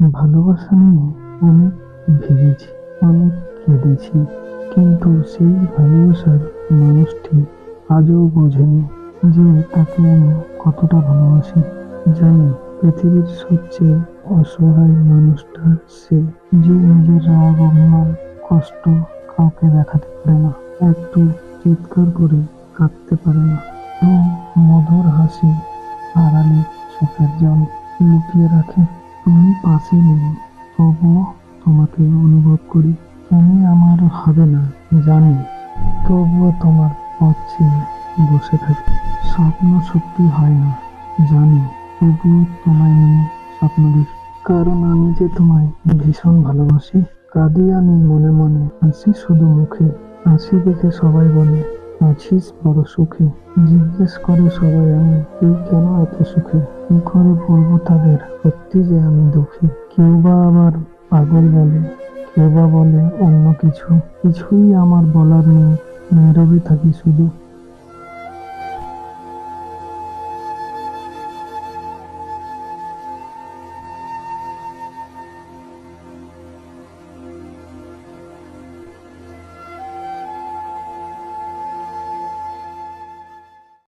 ভালোবাসা নিয়ে অনেক ভেবেছি, অনেক কেঁদেছি, কিন্তু সেই ভালোবাসার মানুষটি আজও বোঝেনি যে তাকে আমি কতটা ভালোবাসি। জানি পৃথিবীর সবচেয়ে অসহায় মানুষটা সে, যে নিজের রাগ, অভিমান, কষ্ট কাউকে দেখাতে পারে না, একটু চিৎকার করে কাঁদতে পারে না, এবং মধুর হাসি আড়ালে চোখের জল লুকিয়ে রাখে। তুমি পাশে নেই, তবুও তোমাকে অনুভব করি। তুমি আমার হবে না জানি, তবুও তোমার পথ চেয়ে বসে থাকি। স্বপ্ন সত্যি হয় না জানি, তবুও তোমায় নিয়ে স্বপ্ন দেখি। কারণ আমি যে তোমায় ভীষণ ভালোবাসি। কাঁদি আমি মনে মনে, হাসি শুধু মুখে। হাসি দেখে সবাই বলে আছিস বড় সুখে। জিজ্ঞেস করে সবাই আমায়, তুই কেন এত সুখে? কি করে বলবো তাদের সত্যি যে আমি দুঃখী। কেউ বা আবার পাগল বলে, কেউ বা বলে অন্য কিছু। কিছুই আমার বলার নেই, নীরবে থাকি শুধু।